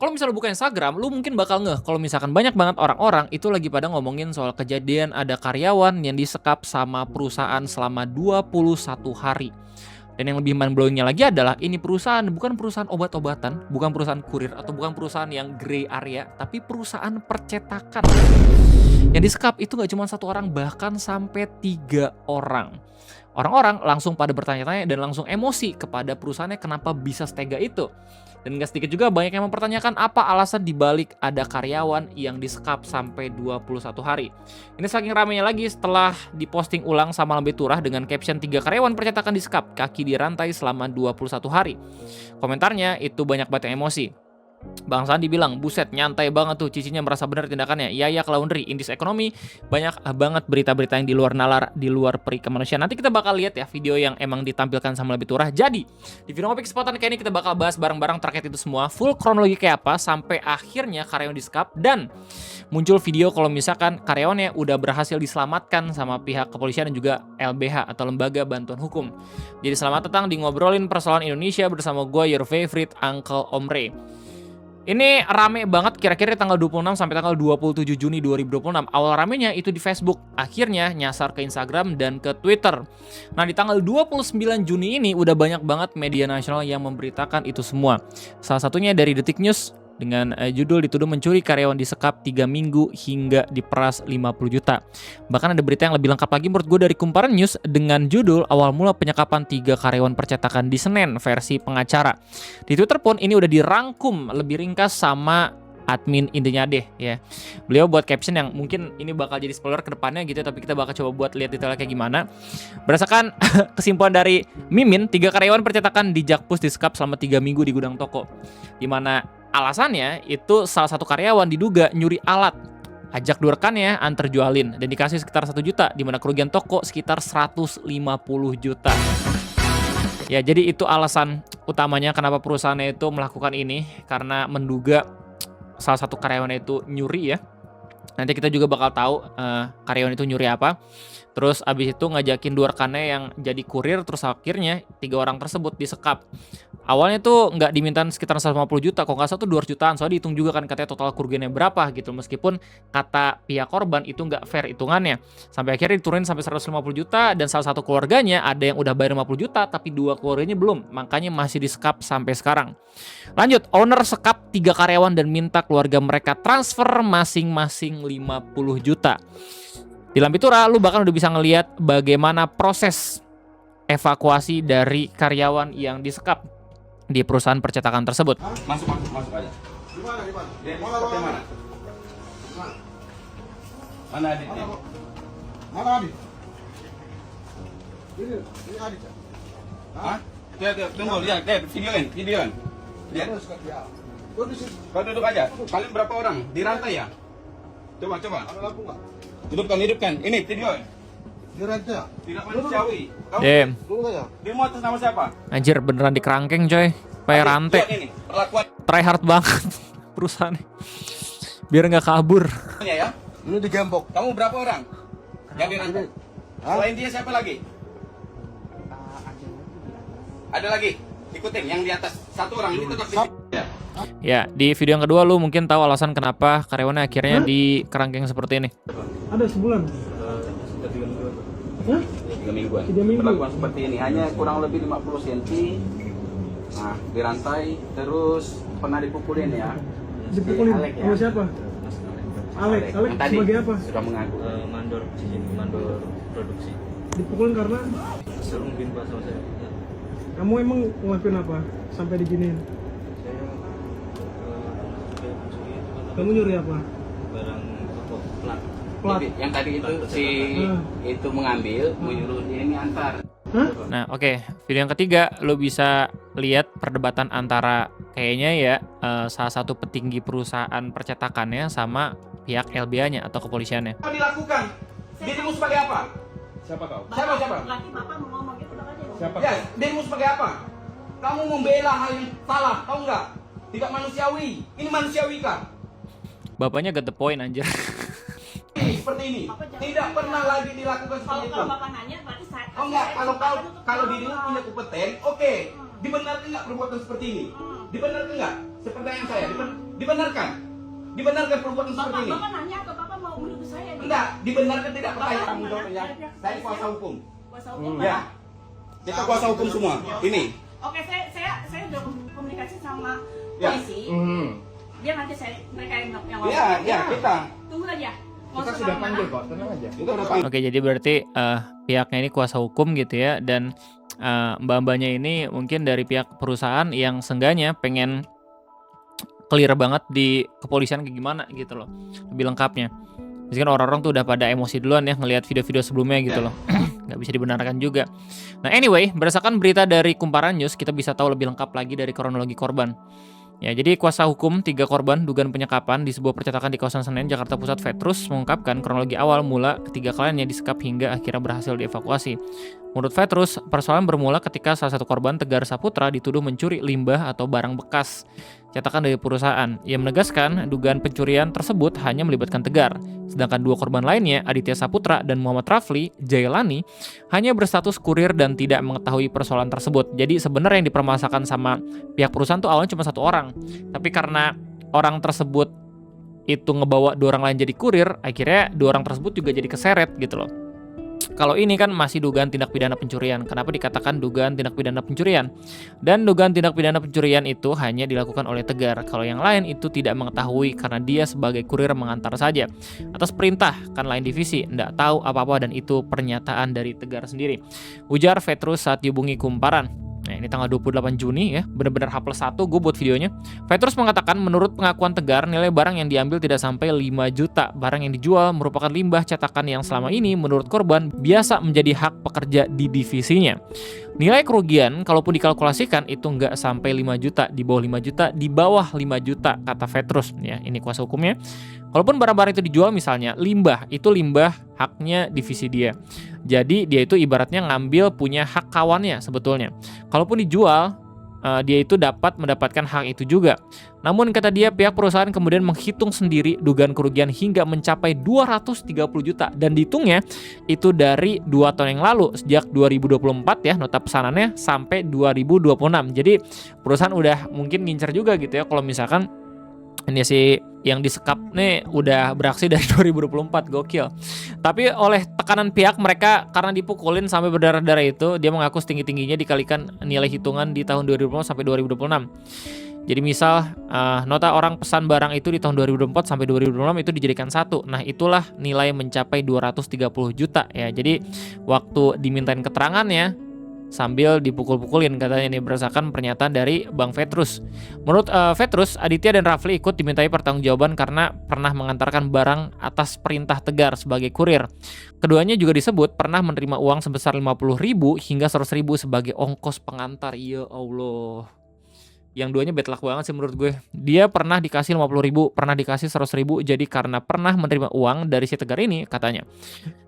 Kalau misalnya buka Instagram, lu mungkin bakal ngeh kalau misalkan banyak banget orang-orang itu lagi pada ngomongin soal kejadian ada karyawan yang disekap sama perusahaan selama 21 hari. Dan yang lebih mind-blowing-nya lagi adalah ini perusahaan bukan perusahaan obat-obatan, bukan perusahaan kurir, atau bukan perusahaan yang gray area, tapi perusahaan percetakan. Yang disekap itu gak cuma satu orang, bahkan sampai 3 orang. Orang-orang langsung pada bertanya-tanya dan langsung emosi kepada perusahaannya kenapa bisa setega itu. Dan gak sedikit juga banyak yang mempertanyakan apa alasan dibalik ada karyawan yang disekap sampai 21 hari. Ini saking ramainya lagi setelah diposting ulang sama Lambe Turah dengan caption 3 karyawan percetakan disekap, kaki dirantai selama 21 hari. Komentarnya itu banyak banget yang emosi. Bang Sandi bilang, buset nyantai banget tuh, cicinya merasa benar tindakannya. Iya Laundry, Indis Ekonomi, banyak banget berita-berita yang di luar nalar, di luar peri kemanusiaan. Nanti kita bakal lihat ya video yang emang ditampilkan sama Lambe Turah. Jadi, di video Ngopi Kesempatan kayak ini kita bakal bahas bareng-bareng terkait itu semua, full kronologi kayak apa, sampai akhirnya karyawan disekap, dan muncul video kalau misalkan karyawannya udah berhasil diselamatkan sama pihak kepolisian dan juga LBH atau Lembaga Bantuan Hukum. Jadi selamat datang di Ngobrolin Persoalan Indonesia bersama gue, your favorite Uncle Omre. Ini rame banget kira-kira tanggal 26 sampai tanggal 27 Juni 2026. Awal ramenya itu di Facebook, akhirnya nyasar ke Instagram dan ke Twitter. Nah, di tanggal 29 Juni ini udah banyak banget media nasional yang memberitakan itu semua. Salah satunya dari Detik News dengan judul dituduh mencuri karyawan disekap 3 minggu hingga diperas 50 juta. Bahkan ada berita yang lebih lengkap lagi menurut gue dari Kumparan News dengan judul awal mula penyekapan 3 karyawan percetakan di Senen versi pengacara. Di Twitter pun ini udah dirangkum lebih ringkas sama admin intinya deh ya. Beliau buat caption yang mungkin ini bakal jadi spoiler ke depannya gitu, tapi kita bakal coba buat lihat detailnya kayak gimana. Berdasarkan kesimpulan dari Mimin, 3 karyawan percetakan di Jakpus disekap selama 3 minggu di gudang toko. Dimana alasannya itu salah satu karyawan diduga nyuri alat. Ajak dua rekannya antar jualin dan dikasih sekitar 1 juta, dimana kerugian toko sekitar 150 juta. Ya, jadi itu alasan utamanya kenapa perusahaannya itu melakukan ini, karena menduga salah satu karyawannya itu nyuri ya. Nanti kita juga bakal tahu karyawan itu nyuri apa. Terus abis itu ngajakin 2 rekannya yang jadi kurir, terus akhirnya 3 orang tersebut disekap. Awalnya tuh nggak diminta sekitar 150 juta, kok nggak salah tuh 200 jutaan, soalnya dihitung juga kan katanya total kerugiannya berapa gitu. Meskipun kata pihak korban itu nggak fair hitungannya. Sampai akhirnya diturunin sampai 150 juta dan salah satu keluarganya ada yang udah bayar 50 juta tapi 2 keluarganya belum, makanya masih disekap sampai sekarang. Lanjut, owner sekap 3 karyawan dan minta keluarga mereka transfer masing-masing 50 juta. Di Lambe Turah lu bahkan udah bisa ngelihat bagaimana proses evakuasi dari karyawan yang disekap di perusahaan percetakan tersebut. Masuk aja. Di mana? Dia seperti mana? Mana adiknya? Mana Adit? Ini Adit ya? Hah? Tunggu, lihat, videoin. Lihat. Kau duduk aja. Kalian berapa orang? Di rantai ya? Coba. Ada lampu nggak? Hidupkan. Ini video. Di rantai ya? Tidak manusiawi. Kamu Dulu nggak ya? demo atas nama siapa? Anjir, beneran dikerangkeng coy. Pakai rantai. Lihat ini, perlakuannya Try hard banget perusahaannya. Biar nggak kabur. ya. Ini digembok. Kamu berapa orang? Yang di rantai. Selain dia siapa lagi? Ada lagi? Ikutin yang di atas. 1 orang ini tetap di ya. Ya, di video yang kedua lu mungkin tahu alasan kenapa karyawannya akhirnya dikerangkeng seperti ini. Ada sebulan. Hah? 3 mingguan. 3 minggu. Perlakuan seperti ini hanya kurang lebih 50 cm. Nah, dirantai terus pernah dipukulin ya. Dipukulin Alek ya. sama siapa? Alek Yang tadi sebagai apa? sudah mengaku. Mandor di sini, mandor produksi. Dipukulin karena Suruh mungkin pas sama saya. kamu emang ngelakuin apa sampai diginiin? Saya mencuri Kamu nyuri apa? barang toko plat. Plat. Jadi, yang tadi itu si itu mengambil, menyuruh dia ini antar. Hah? Nah, oke. Video yang ketiga lu bisa lihat perdebatan antara kayaknya ya salah satu petinggi perusahaan percetakannya sama pihak LBH-nya atau kepolisiannya. Apa dilakukan? Dirimu sebagai apa? Siapa kau? Siapa? Laki bapak mau ngomong gitu aja. Siapa Ya, dirimu sebagai apa? Kamu membela hal yang salah, tahu nggak? Tidak manusiawi. Ini manusiawi kah? Bapaknya get the point anjir. Seperti ini. Tidak pernah lagi dilakukan seperti itu. Kalau bapak nanya berarti saya. Oh enggak, kalau dirimu punya kompeten, oke. Dibenarkan nggak perbuatan seperti ini? Dibenarkan nggak? Seperti yang saya, Dibenarkan. Dibenarkan perbuatan seperti ini. Bapak nanya atau Bapak mau menuduh saya? Enggak, dibenarkan tidak Bapak pertanyaan di tanggung mana? jawabnya. Saya kuasa hukum. Kuasa hukum, Ya. Pak. Kita kuasa hukum semua. Ini. Oke, saya udah komunikasi sama Ya. polisi. Biar nanti mereka yang Iya, iya, kita. Tunggu aja. Kita sudah panggil kok, tenang aja. Kita udah panggil. Oke, jadi berarti pihaknya ini kuasa hukum gitu ya, dan mbak-mbaknya ini mungkin dari pihak perusahaan yang seenggaknya pengen clear banget di kepolisian kayak gimana gitu loh, lebih lengkapnya. Jadi kan orang-orang tuh udah pada emosi duluan ya ngelihat video-video sebelumnya gitu loh, nggak bisa dibenarkan juga. Nah anyway, berdasarkan berita dari Kumparan News, kita bisa tahu lebih lengkap lagi dari kronologi korban. Ya, jadi kuasa hukum 3 korban dugaan penyekapan di sebuah percetakan di kawasan Senen, Jakarta Pusat, Petrus, mengungkapkan kronologi awal mula ketiga kliennya disekap hingga akhirnya berhasil dievakuasi. Menurut Petrus, persoalan bermula ketika salah satu korban, Tegar Saputra, dituduh mencuri limbah atau barang bekas cetakan dari perusahaan. Ia menegaskan dugaan pencurian tersebut hanya melibatkan Tegar, sedangkan 2 korban lainnya, Aditya Saputra dan Muhammad Rafli Jailani, hanya berstatus kurir dan tidak mengetahui persoalan tersebut. Jadi sebenarnya yang dipermasalahkan sama pihak perusahaan tuh awalnya cuma 1 orang, tapi karena orang tersebut itu ngebawa 2 orang lain jadi kurir, akhirnya 2 orang tersebut juga jadi keseret gitu loh. Kalau ini kan masih dugaan tindak pidana pencurian. Kenapa dikatakan dugaan tindak pidana pencurian? Dan dugaan tindak pidana pencurian itu hanya dilakukan oleh Tegar. Kalau yang lain itu tidak mengetahui karena dia sebagai kurir mengantar saja. Atas perintah kan lain divisi, tidak tahu apa-apa, dan itu pernyataan dari Tegar sendiri. Ujar Petrus saat dihubungi Kumparan. Nah ini tanggal 28 Juni ya, benar-benar H+1 gue buat videonya. Petrus mengatakan menurut pengakuan Tegar, nilai barang yang diambil tidak sampai 5 juta. Barang yang dijual merupakan limbah cetakan yang selama ini menurut korban biasa menjadi hak pekerja di divisinya. Nilai kerugian kalaupun dikalkulasikan itu nggak sampai 5 juta, di bawah 5 juta, di bawah 5 juta, kata Petrus. Ya, ini kuasa hukumnya. Kalaupun barang-barang itu dijual misalnya limbah, itu limbah haknya divisi dia. Jadi dia itu ibaratnya ngambil punya hak kawannya sebetulnya. Kalaupun dijual, dia itu dapat mendapatkan hak itu juga. Namun kata dia, pihak perusahaan kemudian menghitung sendiri dugaan kerugian hingga mencapai 230 juta. Dan dihitungnya itu dari 2 tahun yang lalu, sejak 2024 ya, nota pesanannya sampai 2026. Jadi perusahaan udah mungkin ngincer juga gitu ya, kalau misalkan ini sih yang disekap nih udah beraksi dari 2024, gokil. Tapi oleh tekanan pihak mereka karena dipukulin sampai berdarah-darah itu, dia mengaku setinggi-tingginya dikalikan nilai hitungan di tahun 2020 sampai 2026. Jadi misal nota orang pesan barang itu di tahun 2024 sampai 2026 itu dijadikan 1. Nah itulah nilai mencapai 230 juta ya. Jadi waktu dimintain keterangannya sambil dipukul-pukulin katanya nih, berdasarkan pernyataan dari Bang Petrus. Menurut Petrus, Aditya dan Rafli ikut dimintai pertanggungjawaban karena pernah mengantarkan barang atas perintah Tegar sebagai kurir. Keduanya juga disebut pernah menerima uang sebesar 50.000 hingga 100.000 sebagai ongkos pengantar. Ya Allah. Yang duanya bad luck banget sih menurut gue. Dia pernah dikasih 50.000, pernah dikasih 100.000, jadi karena pernah menerima uang dari si Tegar ini katanya.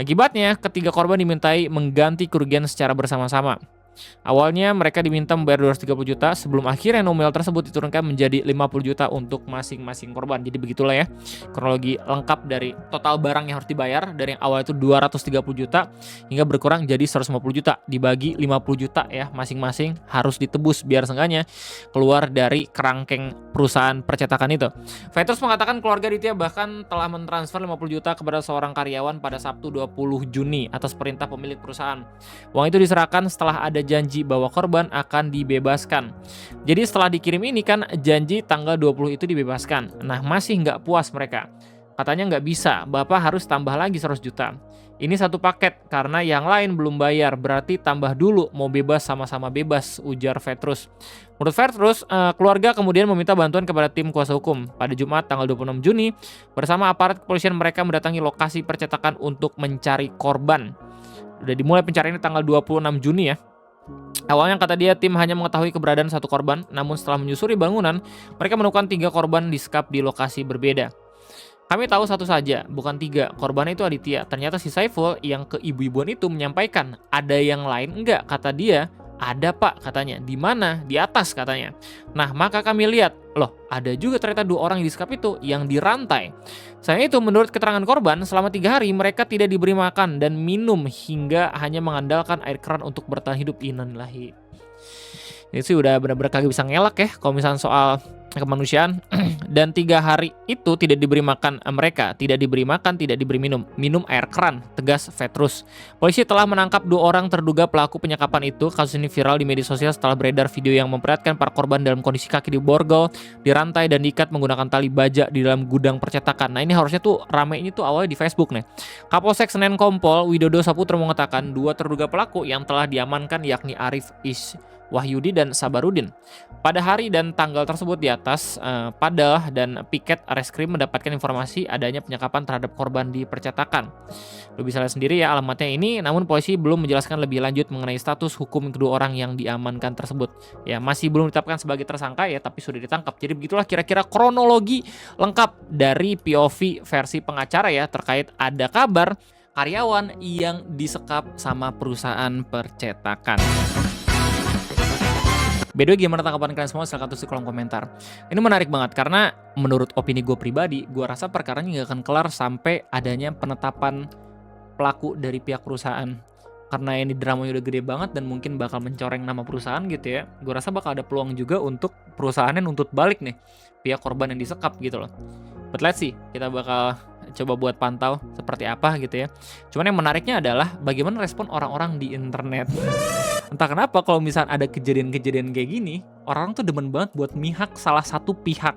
Akibatnya, ketiga korban dimintai mengganti kerugian secara bersama-sama. Awalnya mereka diminta membayar 230 juta sebelum akhirnya nominal tersebut diturunkan menjadi 50 juta untuk masing-masing korban. Jadi begitulah ya kronologi lengkap dari total barang yang harus dibayar, dari yang awal itu 230 juta hingga berkurang jadi 150 juta, dibagi 50 juta ya masing-masing harus ditebus biar seenggaknya keluar dari kerangkeng perusahaan percetakan itu. Petrus mengatakan keluarga Aditya bahkan telah mentransfer 50 juta kepada seorang karyawan pada Sabtu 20 Juni atas perintah pemilik perusahaan. Uang itu diserahkan setelah ada janji bahwa korban akan dibebaskan. Jadi setelah dikirim ini kan janji tanggal 20 itu dibebaskan. Nah masih nggak puas mereka. Katanya nggak bisa, Bapak harus tambah lagi 100 juta. Ini satu paket karena yang lain belum bayar, berarti tambah dulu, mau bebas sama-sama bebas, ujar Petrus. Menurut Petrus, keluarga kemudian meminta bantuan kepada tim kuasa hukum. Pada Jumat tanggal 26 Juni, bersama aparat kepolisian mereka mendatangi lokasi percetakan untuk mencari korban. Udah dimulai pencarian tanggal 26 Juni ya. Awalnya kata dia tim hanya mengetahui keberadaan satu korban, namun setelah menyusuri bangunan, mereka menemukan 3 korban disekap di lokasi berbeda. Kami tahu satu saja, bukan 3. Korbannya itu Aditya. Ternyata si Saiful yang ke ibu-ibuan itu menyampaikan, ada yang lain enggak? Kata dia, ada Pak katanya. Di mana? Di atas katanya. Nah maka kami lihat, loh ada juga ternyata 2 orang yang disekap itu yang dirantai. Selain itu menurut keterangan korban, selama 3 hari mereka tidak diberi makan dan minum hingga hanya mengandalkan air keran untuk bertahan hidup. Innalillahi. Itu sih udah benar-benar kagak bisa ngelak ya kalau misalnya soal kemanusiaan. Dan 3 hari itu tidak diberi makan mereka, tidak diberi makan, tidak diberi minum air keran, tegas Petrus. Polisi telah menangkap 2 orang terduga pelaku penyekapan itu. Kasus ini viral di media sosial setelah beredar video yang memperlihatkan para korban dalam kondisi kaki diborgol, dirantai dan diikat menggunakan tali baja di dalam gudang percetakan. Nah, ini harusnya tuh rame ini tuh awalnya di Facebook nih. Kapolsek Senen Kompol Widodo Saputra mengatakan 2 terduga pelaku yang telah diamankan yakni Arif Wahyudi dan Sabarudin. Pada hari dan tanggal tersebut di atas, Padal dan Piket Reskrim mendapatkan informasi adanya penyekapan terhadap korban di percetakan. Lo bisa lihat sendiri ya alamatnya ini, namun polisi belum menjelaskan lebih lanjut mengenai status hukum kedua orang yang diamankan tersebut. Ya, masih belum ditetapkan sebagai tersangka ya, tapi sudah ditangkap. Jadi begitulah kira-kira kronologi lengkap dari POV versi pengacara ya, terkait ada kabar karyawan yang disekap sama perusahaan percetakan. By the way, gimana tanggapan kalian semua? Silahkan tulis di kolom komentar. Ini menarik banget karena menurut opini gue pribadi, gue rasa perkaranya nggak akan kelar sampai adanya penetapan pelaku dari pihak perusahaan. Karena ini dramanya udah gede banget dan mungkin bakal mencoreng nama perusahaan gitu ya. Gue rasa bakal ada peluang juga untuk perusahaannya nuntut balik nih pihak korban yang disekap gitu loh. But let's see, kita bakal coba buat pantau seperti apa gitu ya. Cuman yang menariknya adalah bagaimana respon orang-orang di internet. Entah kenapa kalau misalnya ada kejadian-kejadian kayak gini, orang tuh demen banget buat mihak salah satu pihak.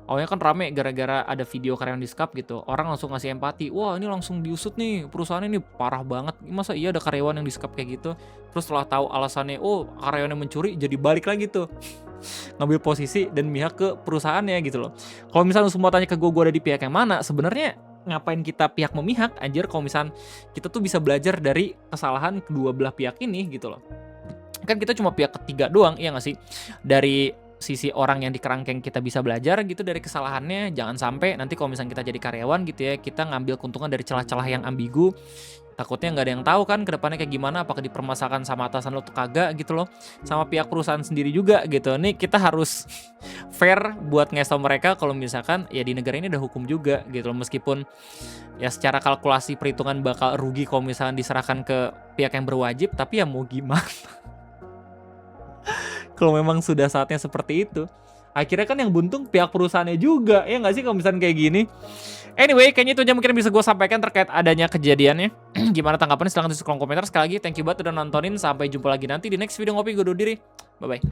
Awalnya kan rame gara-gara ada video karyawan disekap gitu. Orang langsung ngasih empati. Wah, ini langsung diusut nih, perusahaan ini parah banget. Masa iya ada karyawan yang disekap kayak gitu? Terus setelah tahu alasannya, oh karyawannya mencuri, jadi balik lagi tuh. Ngambil posisi dan mihak ke perusahaannya gitu loh. Kalau misalnya semua tanya ke gue ada di pihak yang mana, sebenarnya ngapain kita pihak memihak? Anjir, kalau misalnya kita tuh bisa belajar dari kesalahan kedua belah pihak ini gitu loh. Kan kita cuma pihak ketiga doang, iya gak sih? Dari sisi orang yang di kerangkeng kita bisa belajar gitu dari kesalahannya. Jangan sampai nanti kalau misalnya kita jadi karyawan gitu ya, kita ngambil keuntungan dari celah-celah yang ambigu. Takutnya nggak ada yang tahu kan kedepannya kayak gimana, apakah dipermasalahkan sama atasan lo tuh kagak gitu loh, sama pihak perusahaan sendiri juga gitu. Nih kita harus fair buat ngasih tau mereka kalau misalkan ya di negara ini ada hukum juga gitu loh, meskipun ya secara kalkulasi perhitungan bakal rugi kalau misalkan diserahkan ke pihak yang berwajib, tapi ya mau gimana. Kalau memang sudah saatnya seperti itu, akhirnya kan yang buntung pihak perusahaannya juga, ya nggak sih kalau misalnya kayak gini. Anyway, kayaknya itu aja mungkin bisa gue sampaikan terkait adanya kejadiannya. Gimana tanggapannya? Silahkan tulis di kolom komentar. Sekali lagi, thank you banget udah nontonin. Sampai jumpa lagi nanti di next video ngopi gue undur diri. Bye-bye.